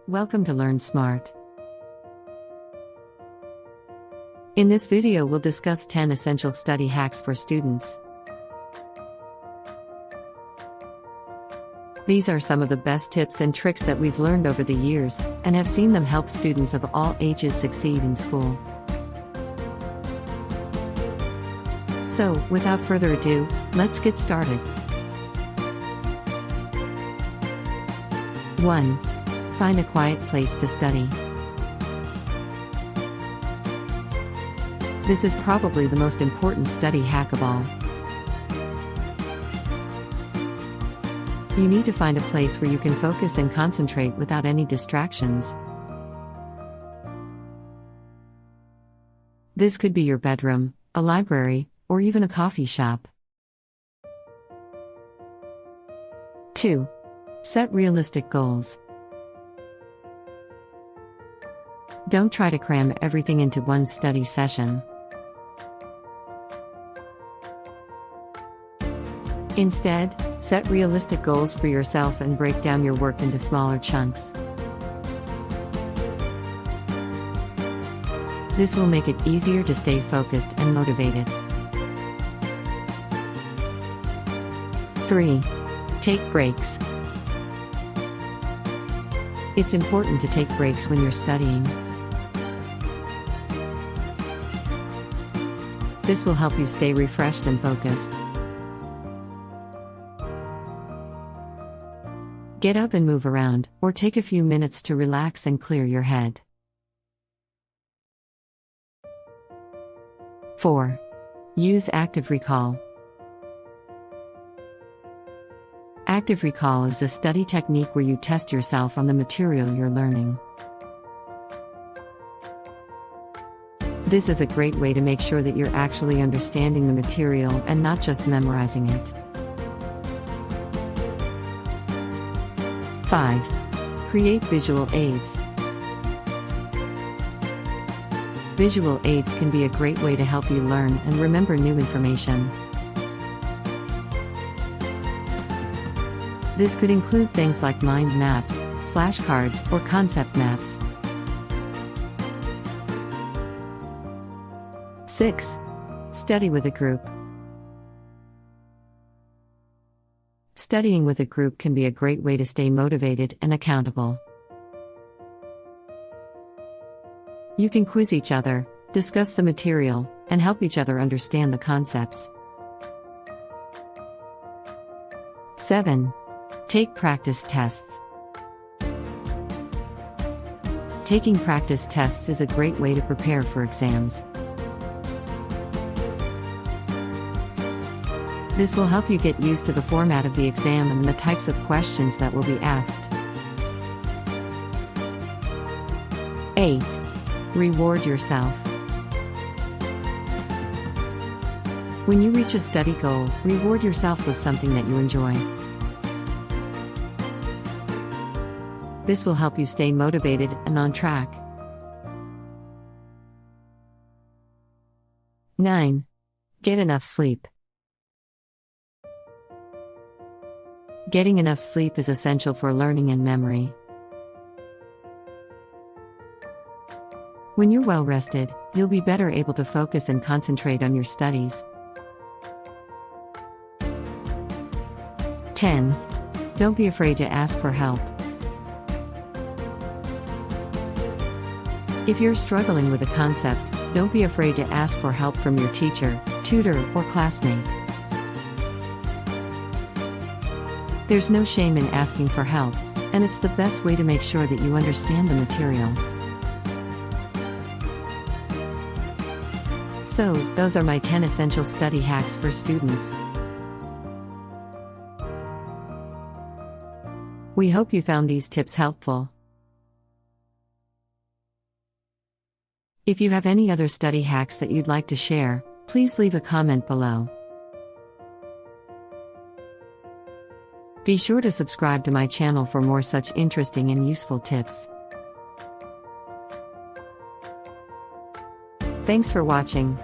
Welcome to Learn Smart. In this video we'll discuss 10 essential study hacks for students. These are some of the best tips and tricks that we've learned over the years, and have seen them help students of all ages succeed in school. So, without further ado, let's get started. 1. Find a quiet place to study. This is probably the most important study hack of all. You need to find a place where you can focus and concentrate without any distractions. This could be your bedroom, a library, or even a coffee shop. 2. Set realistic goals. Don't try to cram everything into one study session. Instead, set realistic goals for yourself and break down your work into smaller chunks. This will make it easier to stay focused and motivated. 3. Take breaks. It's important to take breaks when you're studying. This will help you stay refreshed and focused. Get up and move around, or take a few minutes to relax and clear your head. 4. Use active recall. Active recall is a study technique where you test yourself on the material you're learning. This is a great way to make sure that you're actually understanding the material and not just memorizing it. 5. Create visual aids. Visual aids can be a great way to help you learn and remember new information. This could include things like mind maps, flashcards, or concept maps. 6. Study with a group. Studying with a group can be a great way to stay motivated and accountable. You can quiz each other, discuss the material, and help each other understand the concepts. 7. Take practice tests. Taking practice tests is a great way to prepare for exams. This will help you get used to the format of the exam and the types of questions that will be asked. 8. Reward yourself. When you reach a study goal, reward yourself with something that you enjoy. This will help you stay motivated and on track. 9. Get enough sleep. Getting enough sleep is essential for learning and memory. When you're well rested, you'll be better able to focus and concentrate on your studies. 10. Don't be afraid to ask for help. If you're struggling with a concept, don't be afraid to ask for help from your teacher, tutor, or classmate. There's no shame in asking for help, and it's the best way to make sure that you understand the material. So, those are my 10 essential study hacks for students. We hope you found these tips helpful. If you have any other study hacks that you'd like to share, please leave a comment below. Be sure to subscribe to my channel for more such interesting and useful tips. Thanks for watching.